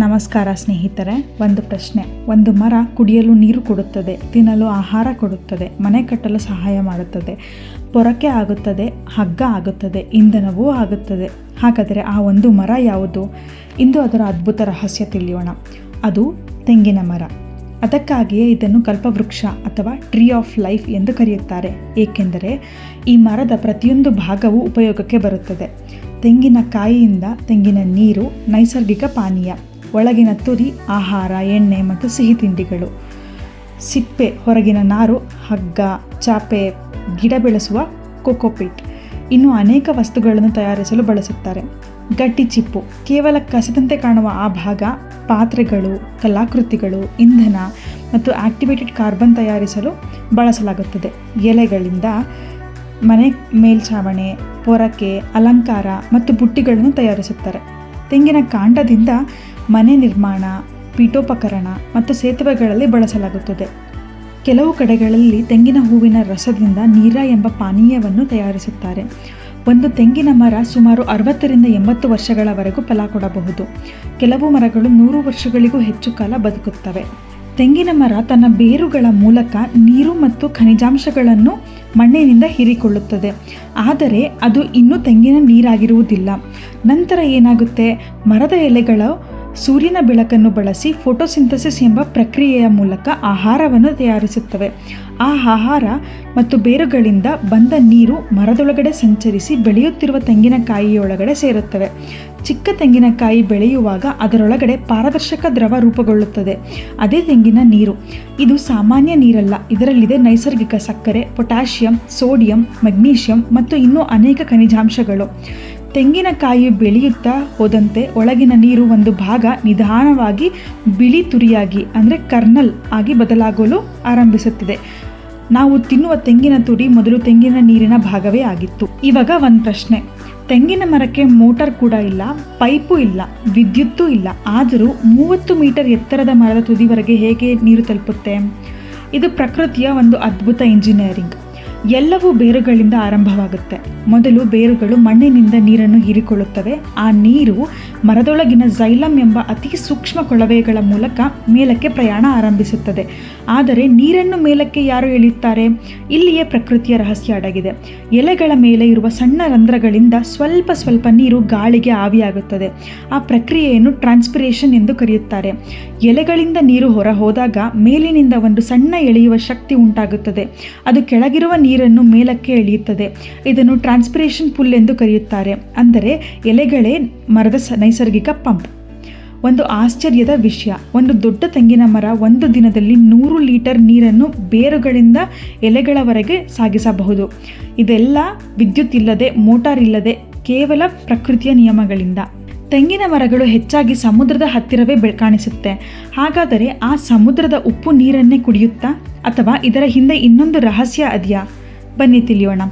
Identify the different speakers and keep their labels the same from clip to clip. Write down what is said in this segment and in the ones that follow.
Speaker 1: ನಮಸ್ಕಾರ ಸ್ನೇಹಿತರೆ. ಒಂದು ಪ್ರಶ್ನೆ. ಒಂದು ಮರ ಕುಡಿಯಲು ನೀರು ಕೊಡುತ್ತದೆ, ತಿನ್ನಲು ಆಹಾರ ಕೊಡುತ್ತದೆ, ಮನೆ ಕಟ್ಟಲು ಸಹಾಯ ಮಾಡುತ್ತದೆ, ಪೊರಕೆ ಆಗುತ್ತದೆ, ಹಗ್ಗ ಆಗುತ್ತದೆ, ಇಂಧನವೂ ಆಗುತ್ತದೆ. ಹಾಗಾದರೆ ಆ ಒಂದು ಮರ ಯಾವುದು? ಇಂದು ಅದರ ಅದ್ಭುತ ರಹಸ್ಯ ತಿಳಿಯೋಣ. ಅದು ತೆಂಗಿನ ಮರ. ಅದಕ್ಕಾಗಿಯೇ ಇದನ್ನು ಕಲ್ಪವೃಕ್ಷ ಅಥವಾ ಟ್ರೀ ಆಫ್ ಲೈಫ್ ಎಂದು ಕರೆಯುತ್ತಾರೆ. ಏಕೆಂದರೆ ಈ ಮರದ ಪ್ರತಿಯೊಂದು ಭಾಗವೂ ಉಪಯೋಗಕ್ಕೆ ಬರುತ್ತದೆ. ತೆಂಗಿನ ಕಾಯಿಯಿಂದ ತೆಂಗಿನ ನೀರು, ನೈಸರ್ಗಿಕ ಪಾನೀಯ, ಒಳಗಿನ ತುದಿ ಆಹಾರ, ಎಣ್ಣೆ ಮತ್ತು ಸಿಹಿ ತಿಂಡಿಗಳು, ಸಿಪ್ಪೆ, ಹೊರಗಿನ ನಾರು, ಹಗ್ಗ, ಚಾಪೆ, ಗಿಡ ಬೆಳೆಸುವ ಕೊಕೊಪಿಟ್, ಇನ್ನು ಅನೇಕ ವಸ್ತುಗಳನ್ನು ತಯಾರಿಸಲು ಬಳಸುತ್ತಾರೆ. ಗಟ್ಟಿ ಚಿಪ್ಪು, ಕೇವಲ ಕಸದಂತೆ ಕಾಣುವ ಆ ಭಾಗ ಪಾತ್ರೆಗಳು, ಕಲಾಕೃತಿಗಳು, ಇಂಧನ ಮತ್ತು ಆಕ್ಟಿವೇಟೆಡ್ ಕಾರ್ಬನ್ ತಯಾರಿಸಲು ಬಳಸಲಾಗುತ್ತದೆ. ಎಲೆಗಳಿಂದ ಮನೆ ಮೇಲ್ಛಾವಣಿ, ಪೊರಕೆ, ಅಲಂಕಾರ ಮತ್ತು ಬುಟ್ಟಿಗಳನ್ನು ತಯಾರಿಸುತ್ತಾರೆ. ತೆಂಗಿನ ಕಾಂಡದಿಂದ ಮನೆ ನಿರ್ಮಾಣ, ಪೀಠೋಪಕರಣ ಮತ್ತು ಸೇತುವೆಗಳಲ್ಲಿ ಬಳಸಲಾಗುತ್ತದೆ. ಕೆಲವು ಕಡೆಗಳಲ್ಲಿ ತೆಂಗಿನ ಹೂವಿನ ರಸದಿಂದ ನೀರಾ ಎಂಬ ಪಾನೀಯವನ್ನು ತಯಾರಿಸುತ್ತಾರೆ. ಒಂದು ತೆಂಗಿನ ಮರ ಸುಮಾರು 60ರಿಂದ 80 ವರ್ಷಗಳವರೆಗೂ ಫಲ ಕೊಡಬಹುದು. ಕೆಲವು ಮರಗಳು 100 ವರ್ಷಗಳಿಗೂ ಹೆಚ್ಚು ಕಾಲ ಬದುಕುತ್ತವೆ. ತೆಂಗಿನ ಮರ ತನ್ನ ಬೇರುಗಳ ಮೂಲಕ ನೀರು ಮತ್ತು ಖನಿಜಾಂಶಗಳನ್ನು ಮಣ್ಣಿನಿಂದ ಹೀರಿಕೊಳ್ಳುತ್ತದೆ. ಆದರೆ ಅದು ಇನ್ನೂ ತೆಂಗಿನ ನೀರಾಗಿರುವುದಿಲ್ಲ. ನಂತರ ಏನಾಗುತ್ತೆ? ಮರದ ಎಲೆಗಳು ಸೂರ್ಯನ ಬೆಳಕನ್ನು ಬಳಸಿ ಫೋಟೋಸಿಂಥಸಿಸ್ ಎಂಬ ಪ್ರಕ್ರಿಯೆಯ ಮೂಲಕ ಆಹಾರವನ್ನು ತಯಾರಿಸುತ್ತವೆ. ಆ ಆಹಾರ ಮತ್ತು ಬೇರುಗಳಿಂದ ಬಂದ ನೀರು ಮರದೊಳಗಡೆ ಸಂಚರಿಸಿ ಬೆಳೆಯುತ್ತಿರುವ ತೆಂಗಿನಕಾಯಿಯೊಳಗಡೆ ಸೇರುತ್ತವೆ. ಚಿಕ್ಕ ತೆಂಗಿನಕಾಯಿ ಬೆಳೆಯುವಾಗ ಅದರೊಳಗಡೆ ಪಾರದರ್ಶಕ ದ್ರವ ರೂಪುಗೊಳ್ಳುತ್ತದೆ. ಅದೇ ತೆಂಗಿನ ನೀರು. ಇದು ಸಾಮಾನ್ಯ ನೀರಲ್ಲ. ಇದರಲ್ಲಿದೆ ನೈಸರ್ಗಿಕ ಸಕ್ಕರೆ, ಪೊಟ್ಯಾಷಿಯಂ, ಸೋಡಿಯಂ, ಮೆಗ್ನೀಷಿಯಂ ಮತ್ತು ಇನ್ನೂ ಅನೇಕ ಖನಿಜಾಂಶಗಳು. ತೆಂಗಿನಕಾಯಿ ಬೆಳೆಯುತ್ತಾ ಹೋದಂತೆ ಒಳಗಿನ ನೀರು ಒಂದು ಭಾಗ ನಿಧಾನವಾಗಿ ಬಿಳಿ ತುರಿಯಾಗಿ ಅಂದರೆ ಕರ್ನಲ್ ಆಗಿ ಬದಲಾಗಲು ಆರಂಭಿಸುತ್ತದೆ. ನಾವು ತಿನ್ನುವ ತೆಂಗಿನ ತುರಿ ಮೊದಲು ತೆಂಗಿನ ನೀರಿನ ಭಾಗವೇ ಆಗಿತ್ತು. ಇವಾಗ ಒಂದು ಪ್ರಶ್ನೆ. ತೆಂಗಿನ ಮರಕ್ಕೆ ಮೋಟಾರ್ ಕೂಡ ಇಲ್ಲ, ಪೈಪು ಇಲ್ಲ, ವಿದ್ಯುತ್ತೂ ಇಲ್ಲ. ಆದರೂ 30 ಮೀಟರ್ ಎತ್ತರದ ಮರದ ತುದಿವರೆಗೆ ಹೇಗೆ ನೀರು ತಲುಪುತ್ತೆ? ಇದು ಪ್ರಕೃತಿಯ ಒಂದು ಅದ್ಭುತ ಇಂಜಿನಿಯರಿಂಗ್. ಎಲ್ಲವೂ ಬೇರುಗಳಿಂದ ಆರಂಭವಾಗುತ್ತೆ. ಮೊದಲು ಬೇರುಗಳು ಮಣ್ಣಿನಿಂದ ನೀರನ್ನು ಹೀರಿಕೊಳ್ಳುತ್ತವೆ. ಆ ನೀರು ಮರದೊಳಗಿನ ಝೈಲಮ್ ಎಂಬ ಅತಿ ಸೂಕ್ಷ್ಮ ಕೊಳವೆಗಳ ಮೂಲಕ ಮೇಲಕ್ಕೆ ಪ್ರಯಾಣ ಆರಂಭಿಸುತ್ತದೆ. ಆದರೆ ನೀರನ್ನು ಮೇಲಕ್ಕೆ ಯಾರು ಎಳೆಯುತ್ತಾರೆ? ಇಲ್ಲಿಯೇ ಪ್ರಕೃತಿಯ ರಹಸ್ಯ ಅಡಗಿದೆ. ಎಲೆಗಳ ಮೇಲೆ ಇರುವ ಸಣ್ಣ ರಂಧ್ರಗಳಿಂದ ಸ್ವಲ್ಪ ಸ್ವಲ್ಪ ನೀರು ಗಾಳಿಗೆ ಆವಿಯಾಗುತ್ತದೆ. ಆ ಪ್ರಕ್ರಿಯೆಯನ್ನು ಟ್ರಾನ್ಸ್ಪಿರೇಷನ್ ಎಂದು ಕರೆಯುತ್ತಾರೆ. ಎಲೆಗಳಿಂದ ನೀರು ಹೊರ ಹೋದಾಗ ಮೇಲಿನಿಂದ ಒಂದು ಸಣ್ಣ ಎಳೆಯುವ ಶಕ್ತಿ ಉಂಟಾಗುತ್ತದೆ. ಅದು ಕೆಳಗಿರುವ ನೀರನ್ನು ಮೇಲಕ್ಕೆ ಎಳೆಯುತ್ತದೆ. ಇದನ್ನು ಟ್ರಾನ್ಸ್ಪಿರೇಷನ್ ಪುಲ್ ಎಂದು ಕರೆಯುತ್ತಾರೆ. ಅಂದರೆ ಎಲೆಗಳೇ ಮರದ ನೈಸರ್ಗಿಕ ಪಂಪ್. ಒಂದು ಆಶ್ಚರ್ಯದ ವಿಷಯ. ಒಂದು ದೊಡ್ಡ ತೆಂಗಿನ ಮರ ಒಂದು ದಿನದಲ್ಲಿ 100 ಲೀಟರ್ ನೀರನ್ನು ಬೇರುಗಳಿಂದ ಎಲೆಗಳವರೆಗೆ ಸಾಗಿಸಬಹುದು. ಇದೆಲ್ಲ ವಿದ್ಯುತ್ ಇಲ್ಲದೆ, ಮೋಟಾರ್ ಇಲ್ಲದೆ, ಕೇವಲ ಪ್ರಕೃತಿಯ ನಿಯಮಗಳಿಂದ. ತೆಂಗಿನ ಮರಗಳು ಹೆಚ್ಚಾಗಿ ಸಮುದ್ರದ ಹತ್ತಿರವೇ ಕಾಣಿಸುತ್ತೆ. ಹಾಗಾದರೆ ಆ ಸಮುದ್ರದ ಉಪ್ಪು ನೀರನ್ನೇ ಕುಡಿಯುತ್ತಾ? ಅಥವಾ ಇದರ ಹಿಂದೆ ಇನ್ನೊಂದು ರಹಸ್ಯ ಅದೆಯಾ? ಬನ್ನಿ ತಿಳಿಯೋಣ.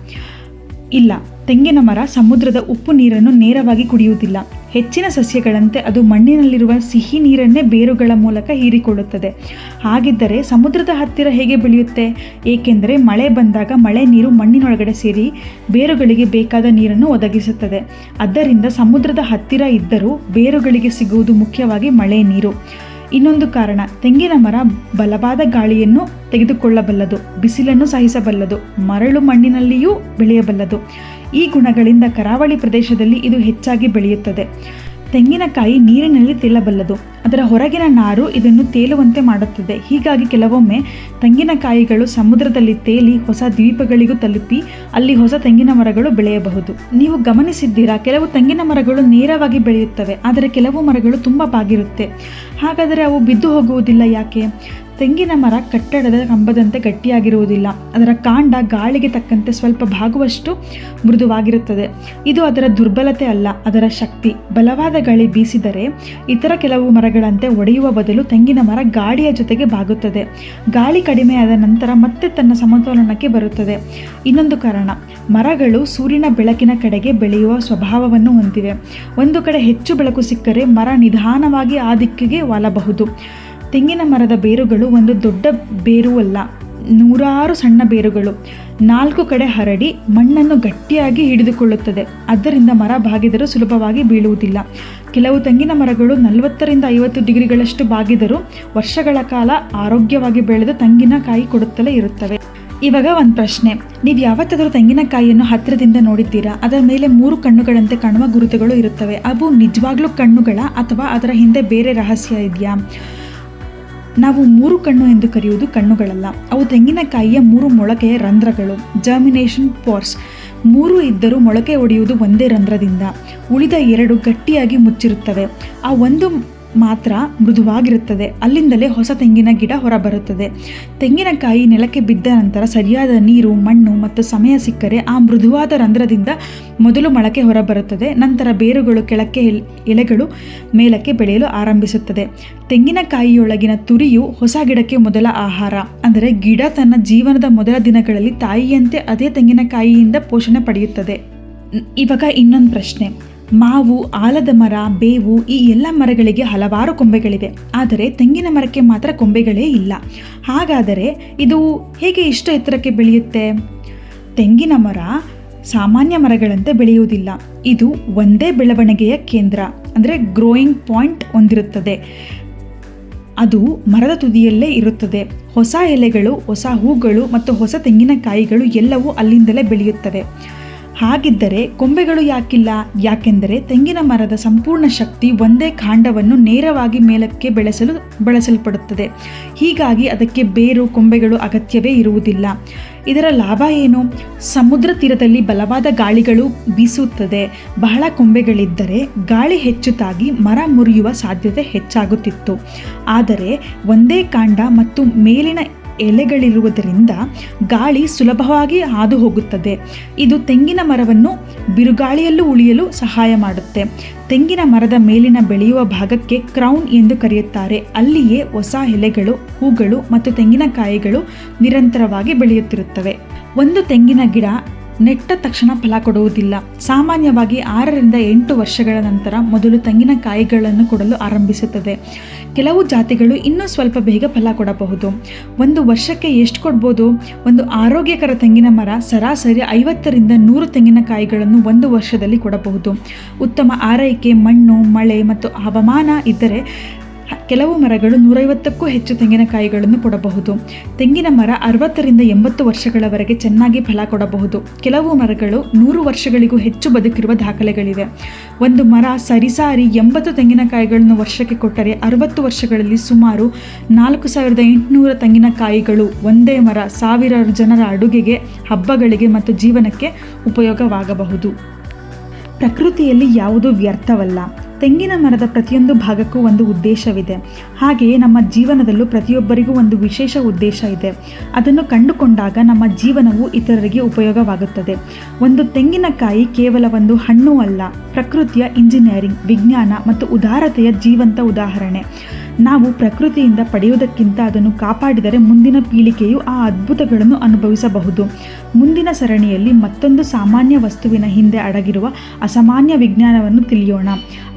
Speaker 1: ಇಲ್ಲ, ತೆಂಗಿನ ಮರ ಸಮುದ್ರದ ಉಪ್ಪು ನೀರನ್ನು ನೇರವಾಗಿ ಕುಡಿಯುವುದಿಲ್ಲ. ಹೆಚ್ಚಿನ ಸಸ್ಯಗಳಂತೆ ಅದು ಮಣ್ಣಿನಲ್ಲಿರುವ ಸಿಹಿ ನೀರನ್ನೇ ಬೇರುಗಳ ಮೂಲಕ ಹೀರಿಕೊಳ್ಳುತ್ತದೆ. ಹಾಗಿದ್ದರೆ ಸಮುದ್ರದ ಹತ್ತಿರ ಹೇಗೆ ಬೆಳೆಯುತ್ತೆ? ಏಕೆಂದರೆ ಮಳೆ ಬಂದಾಗ ಮಳೆ ನೀರು ಮಣ್ಣಿನೊಳಗಡೆ ಸೇರಿ ಬೇರುಗಳಿಗೆ ಬೇಕಾದ ನೀರನ್ನು ಒದಗಿಸುತ್ತದೆ. ಆದ್ದರಿಂದ ಸಮುದ್ರದ ಹತ್ತಿರ ಇದ್ದರೂ ಬೇರುಗಳಿಗೆ ಸಿಗುವುದು ಮುಖ್ಯವಾಗಿ ಮಳೆ ನೀರು. ಇನ್ನೊಂದು ಕಾರಣ, ತೆಂಗಿನ ಮರ ಬಲವಾದ ಗಾಳಿಯನ್ನು ತೆಗೆದುಕೊಳ್ಳಬಲ್ಲದು, ಬಿಸಿಲನ್ನು ಸಹಿಸಬಲ್ಲದು, ಮರಳು ಮಣ್ಣಿನಲ್ಲಿಯೂ ಬೆಳೆಯಬಲ್ಲದು. ಈ ಗುಣಗಳಿಂದ ಕರಾವಳಿ ಪ್ರದೇಶದಲ್ಲಿ ಇದು ಹೆಚ್ಚಾಗಿ ಬೆಳೆಯುತ್ತದೆ. ತೆಂಗಿನಕಾಯಿ ನೀರಿನಲ್ಲಿ ತೇಲಬಲ್ಲದು. ಅದರ ಹೊರಗಿನ ನಾರು ಇದನ್ನು ತೇಲುವಂತೆ ಮಾಡುತ್ತದೆ. ಹೀಗಾಗಿ ಕೆಲವೊಮ್ಮೆ ತೆಂಗಿನಕಾಯಿಗಳು ಸಮುದ್ರದಲ್ಲಿ ತೇಲಿ ಹೊಸ ದ್ವೀಪಗಳಿಗೂ ತಲುಪಿ ಅಲ್ಲಿ ಹೊಸ ತೆಂಗಿನ ಮರಗಳು ಬೆಳೆಯಬಹುದು. ನೀವು ಗಮನಿಸಿದ್ದೀರಾ? ಕೆಲವು ತೆಂಗಿನ ಮರಗಳು ನೇರವಾಗಿ ಬೆಳೆಯುತ್ತವೆ, ಆದರೆ ಕೆಲವು ಮರಗಳು ತುಂಬ ಬಾಗಿರುತ್ತೆ. ಹಾಗಾದರೆ ಅವು ಬಿದ್ದು ಹೋಗುವುದಿಲ್ಲ ಯಾಕೆ? ತೆಂಗಿನ ಮರ ಕಟ್ಟಡದ ಕಂಬದಂತೆ ಗಟ್ಟಿಯಾಗಿರುವುದಿಲ್ಲ. ಅದರ ಕಾಂಡ ಗಾಳಿಗೆ ತಕ್ಕಂತೆ ಸ್ವಲ್ಪ ಬಾಗುವಷ್ಟು ಮೃದುವಾಗಿರುತ್ತದೆ. ಇದು ಅದರ ದುರ್ಬಲತೆ ಅಲ್ಲ, ಅದರ ಶಕ್ತಿ. ಬಲವಾದ ಗಾಳಿ ಬೀಸಿದರೆ ಇತರ ಕೆಲವು ಮರಗಳಂತೆ ಒಡೆಯುವ ಬದಲು ತೆಂಗಿನ ಮರ ಗಾಳಿಯ ಜೊತೆಗೆ ಬಾಗುತ್ತದೆ. ಗಾಳಿ ಕಡಿಮೆಯಾದ ನಂತರ ಮತ್ತೆ ತನ್ನ ಸಮತೋಲನಕ್ಕೆ ಬರುತ್ತದೆ. ಇನ್ನೊಂದು ಕಾರಣ, ಮರಗಳು ಸೂರ್ಯನ ಬೆಳಕಿನ ಕಡೆಗೆ ಬೆಳೆಯುವ ಸ್ವಭಾವವನ್ನು ಹೊಂದಿವೆ. ಒಂದು ಕಡೆ ಹೆಚ್ಚು ಬೆಳಕು ಸಿಕ್ಕರೆ ಮರ ನಿಧಾನವಾಗಿ ಆ ದಿಕ್ಕಿಗೆ ವಾಲಬಹುದು. ತೆಂಗಿನ ಮರದ ಬೇರುಗಳು ಒಂದು ದೊಡ್ಡ ಬೇರು ಅಲ್ಲ, ನೂರಾರು ಸಣ್ಣ ಬೇರುಗಳು 4 ಕಡೆ ಹರಡಿ ಮಣ್ಣನ್ನು ಗಟ್ಟಿಯಾಗಿ ಹಿಡಿದುಕೊಳ್ಳುತ್ತದೆ. ಆದ್ದರಿಂದ ಮರ ಬಾಗಿದರೂ ಸುಲಭವಾಗಿ ಬೀಳುವುದಿಲ್ಲ. ಕೆಲವು ತೆಂಗಿನ ಮರಗಳು 40ರಿಂದ 50 ಡಿಗ್ರಿಗಳಷ್ಟು ಬಾಗಿದರೂ ವರ್ಷಗಳ ಕಾಲ ಆರೋಗ್ಯವಾಗಿ ಬೆಳೆದು ತೆಂಗಿನಕಾಯಿ ಕೊಡುತ್ತಲೇ ಇರುತ್ತವೆ. ಇವಾಗ ಒಂದು ಪ್ರಶ್ನೆ, ನೀವು ಯಾವತ್ತಾದರೂ ತೆಂಗಿನಕಾಯಿಯನ್ನು ಹತ್ತಿರದಿಂದ ನೋಡಿದ್ದೀರಾ? ಅದರ ಮೇಲೆ 3 ಕಣ್ಣುಗಳಂತೆ ಕಾಣುವ ಗುರುತುಗಳು ಇರುತ್ತವೆ. ಅವು ನಿಜವಾಗ್ಲೂ ಕಣ್ಣುಗಳ ಅಥವಾ ಅದರ ಹಿಂದೆ ಬೇರೆ ರಹಸ್ಯ ಇದೆಯಾ? ನಾವು 3 ಕಣ್ಣು ಎಂದು ಕರೆಯುವುದು ಕಣ್ಣುಗಳಲ್ಲ, ಅವು ತೆಂಗಿನಕಾಯಿಯ 3 ಮೊಳಕೆಯ ರಂಧ್ರಗಳು, ಜರ್ಮಿನೇಷನ್ ಪೋರ್ಸ್. 3 ಇದ್ದರೂ ಮೊಳಕೆ ಒಡೆಯುವುದು ಒಂದೇ ರಂಧ್ರದಿಂದ. ಉಳಿದ 2 ಗಟ್ಟಿಯಾಗಿ ಮುಚ್ಚಿರುತ್ತವೆ. ಆ ಒಂದು ಮಾತ್ರ ಮೃದುವಾಗಿರುತ್ತದೆ. ಅಲ್ಲಿಂದಲೇ ಹೊಸ ತೆಂಗಿನ ಗಿಡ ಹೊರಬರುತ್ತದೆ. ತೆಂಗಿನಕಾಯಿ ನೆಲಕ್ಕೆ ಬಿದ್ದ ನಂತರ ಸರಿಯಾದ ನೀರು, ಮಣ್ಣು ಮತ್ತು ಸಮಯ ಸಿಕ್ಕರೆ ಆ ಮೃದುವಾದ ರಂಧ್ರದಿಂದ ಮೊದಲು ಮೊಳಕೆ ಹೊರಬರುತ್ತದೆ. ನಂತರ ಬೇರುಗಳು ಕೆಳಕ್ಕೆ, ಎಲೆಗಳು ಮೇಲಕ್ಕೆ ಬೆಳೆಯಲು ಆರಂಭಿಸುತ್ತದೆ. ತೆಂಗಿನಕಾಯಿಯೊಳಗಿನ ತುರಿಯು ಹೊಸ ಗಿಡಕ್ಕೆ ಮೊದಲ ಆಹಾರ. ಅಂದರೆ ಗಿಡ ತನ್ನ ಜೀವನದ ಮೊದಲ ದಿನಗಳಲ್ಲಿ ತಾಯಿಯಂತೆ ಅದೇ ತೆಂಗಿನಕಾಯಿಯಿಂದ ಪೋಷಣೆ ಪಡೆಯುತ್ತದೆ. ಇವಾಗ ಇನ್ನೊಂದು ಪ್ರಶ್ನೆ, ಮಾವು, ಆಲದ ಮರ, ಬೇವು ಈ ಎಲ್ಲ ಮರಗಳಿಗೆ ಹಲವಾರು ಕೊಂಬೆಗಳಿವೆ. ಆದರೆ ತೆಂಗಿನ ಮರಕ್ಕೆ ಮಾತ್ರ ಕೊಂಬೆಗಳೇ ಇಲ್ಲ. ಹಾಗಾದರೆ ಇದು ಹೇಗೆ ಇಷ್ಟು ಎತ್ತರಕ್ಕೆ ಬೆಳೆಯುತ್ತೆ? ತೆಂಗಿನ ಮರ ಸಾಮಾನ್ಯ ಮರಗಳಂತೆ ಬೆಳೆಯುವುದಿಲ್ಲ. ಇದು ಒಂದೇ ಬೆಳವಣಿಗೆಯ ಕೇಂದ್ರ ಅಂದರೆ ಗ್ರೋಯಿಂಗ್ ಪಾಯಿಂಟ್ ಹೊಂದಿರುತ್ತದೆ. ಅದು ಮರದ ತುದಿಯಲ್ಲೇ ಇರುತ್ತದೆ. ಹೊಸ ಎಲೆಗಳು, ಹೊಸ ಹೂಗಳು ಮತ್ತು ಹೊಸ ತೆಂಗಿನಕಾಯಿಗಳು ಎಲ್ಲವೂ ಅಲ್ಲಿಂದಲೇ ಬೆಳೆಯುತ್ತವೆ. ಹಾಗಿದ್ದರೆ ಕೊಂಬೆಗಳು ಯಾಕಿಲ್ಲ? ಯಾಕೆಂದರೆ ತೆಂಗಿನ ಮರದ ಸಂಪೂರ್ಣ ಶಕ್ತಿ ಒಂದೇ ಕಾಂಡವನ್ನು ನೇರವಾಗಿ ಮೇಲಕ್ಕೆ ಬಳಸಲ್ಪಡುತ್ತದೆ. ಹೀಗಾಗಿ ಅದಕ್ಕೆ ಬೇರು, ಕೊಂಬೆಗಳು ಅಗತ್ಯವೇ ಇರುವುದಿಲ್ಲ. ಇದರ ಲಾಭ ಏನು? ಸಮುದ್ರ ತೀರದಲ್ಲಿ ಬಲವಾದ ಗಾಳಿಗಳು ಬೀಸುತ್ತದೆ. ಬಹಳ ಕೊಂಬೆಗಳಿದ್ದರೆ ಗಾಳಿ ಹೆಚ್ಚು ತಾಗಿ ಮರ ಮುರಿಯುವ ಸಾಧ್ಯತೆ ಹೆಚ್ಚಾಗುತ್ತಿತ್ತು. ಆದರೆ ಒಂದೇ ಕಾಂಡ ಮತ್ತು ಮೇಲಿನ ಎಲೆಗಳಿರುವುದರಿಂದ ಗಾಳಿ ಸುಲಭವಾಗಿ ಹಾದು ಹೋಗುತ್ತದೆ. ಇದು ತೆಂಗಿನ ಮರವನ್ನು ಬಿರುಗಾಳಿಯಲ್ಲೂ ಉಳಿಯಲು ಸಹಾಯ ಮಾಡುತ್ತೆ. ತೆಂಗಿನ ಮರದ ಮೇಲಿನ ಬೆಳೆಯುವ ಭಾಗಕ್ಕೆ ಕ್ರೌನ್ ಎಂದು ಕರೆಯುತ್ತಾರೆ. ಅಲ್ಲಿಯೇ ಹೊಸ ಎಲೆಗಳು, ಹೂಗಳು ಮತ್ತು ತೆಂಗಿನಕಾಯಿಗಳು ನಿರಂತರವಾಗಿ ಬೆಳೆಯುತ್ತಿರುತ್ತವೆ. ಒಂದು ತೆಂಗಿನ ಗಿಡ ನೆಟ್ಟ ತಕ್ಷಣ ಫಲ ಕೊಡುವುದಿಲ್ಲ. ಸಾಮಾನ್ಯವಾಗಿ 6ರಿಂದ 8 ವರ್ಷಗಳ ನಂತರ ಮೊದಲು ತೆಂಗಿನಕಾಯಿಗಳನ್ನು ಕೊಡಲು ಆರಂಭಿಸುತ್ತದೆ. ಕೆಲವು ಜಾತಿಗಳು ಇನ್ನೂ ಸ್ವಲ್ಪ ಬೇಗ ಫಲ ಕೊಡಬಹುದು. 1 ವರ್ಷಕ್ಕೆ ಎಷ್ಟು ಕೊಡ್ಬೋದು? ಒಂದು ಆರೋಗ್ಯಕರ ತೆಂಗಿನ ಮರ ಸರಾಸರಿ 50ರಿಂದ 100 ತೆಂಗಿನಕಾಯಿಗಳನ್ನು 1 ವರ್ಷದಲ್ಲಿ ಕೊಡಬಹುದು. ಉತ್ತಮ ಆರೈಕೆ, ಮಣ್ಣು, ಮಳೆ ಮತ್ತು ಹವಾಮಾನ ಇದ್ದರೆ ಕೆಲವು ಮರಗಳು 150ಕ್ಕೂ ಹೆಚ್ಚು ತೆಂಗಿನಕಾಯಿಗಳನ್ನು ಕೊಡಬಹುದು. ತೆಂಗಿನ ಮರ 60ರಿಂದ 80 ವರ್ಷಗಳವರೆಗೆ ಚೆನ್ನಾಗಿ ಫಲ ಕೊಡಬಹುದು. ಕೆಲವು ಮರಗಳು 100 ವರ್ಷಗಳಿಗೂ ಹೆಚ್ಚು ಬದುಕಿರುವ ದಾಖಲೆಗಳಿವೆ. ಒಂದು ಮರ ಸರಿಸಾರಿ 80 ತೆಂಗಿನಕಾಯಿಗಳನ್ನು ವರ್ಷಕ್ಕೆ ಕೊಟ್ಟರೆ 60 ವರ್ಷಗಳಲ್ಲಿ ಸುಮಾರು 4800 ತೆಂಗಿನಕಾಯಿಗಳು. ಒಂದೇ ಮರ ಸಾವಿರಾರು ಜನರ ಅಡುಗೆಗೆ, ಹಬ್ಬಗಳಿಗೆ ಮತ್ತು ಜೀವನಕ್ಕೆ ಉಪಯೋಗವಾಗಬಹುದು. ಪ್ರಕೃತಿಯಲ್ಲಿ ಯಾವುದೂ ವ್ಯರ್ಥವಲ್ಲ. ತೆಂಗಿನ ಮರದ ಪ್ರತಿಯೊಂದು ಭಾಗಕ್ಕೂ ಒಂದು ಉದ್ದೇಶವಿದೆ. ಹಾಗೆಯೇ ನಮ್ಮ ಜೀವನದಲ್ಲೂ ಪ್ರತಿಯೊಬ್ಬರಿಗೂ ಒಂದು ವಿಶೇಷ ಉದ್ದೇಶ ಇದೆ. ಅದನ್ನು ಕಂಡುಕೊಂಡಾಗ ನಮ್ಮ ಜೀವನವು ಇತರರಿಗೆ ಉಪಯೋಗವಾಗುತ್ತದೆ. ಒಂದು ತೆಂಗಿನಕಾಯಿ ಕೇವಲ ಒಂದು ಹಣ್ಣು ಅಲ್ಲ, ಪ್ರಕೃತಿಯ ಇಂಜಿನಿಯರಿಂಗ್, ವಿಜ್ಞಾನ ಮತ್ತು ಉದಾರತೆಯ ಜೀವಂತ ಉದಾಹರಣೆ. ನಾವು ಪ್ರಕೃತಿಯಿಂದ ಪಡೆಯುವುದಕ್ಕಿಂತ ಅದನ್ನು ಕಾಪಾಡಿದರೆ ಮುಂದಿನ ಪೀಳಿಗೆಯು ಆ ಅದ್ಭುತಗಳನ್ನು ಅನುಭವಿಸಬಹುದು. ಮುಂದಿನ ಸರಣಿಯಲ್ಲಿ ಮತ್ತೊಂದು ಸಾಮಾನ್ಯ ವಸ್ತುವಿನ ಹಿಂದೆ ಅಡಗಿರುವ ಅಸಾಮಾನ್ಯ ವಿಜ್ಞಾನವನ್ನು ತಿಳಿಯೋಣ.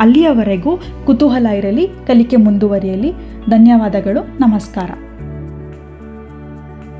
Speaker 1: ಅಲ್ಲಿಯವರೆಗೂ ಕುತೂಹಲ ಇರಲಿ, ಕಲಿಕೆ ಮುಂದುವರಿಯಲಿ. ಧನ್ಯವಾದಗಳು. ನಮಸ್ಕಾರ.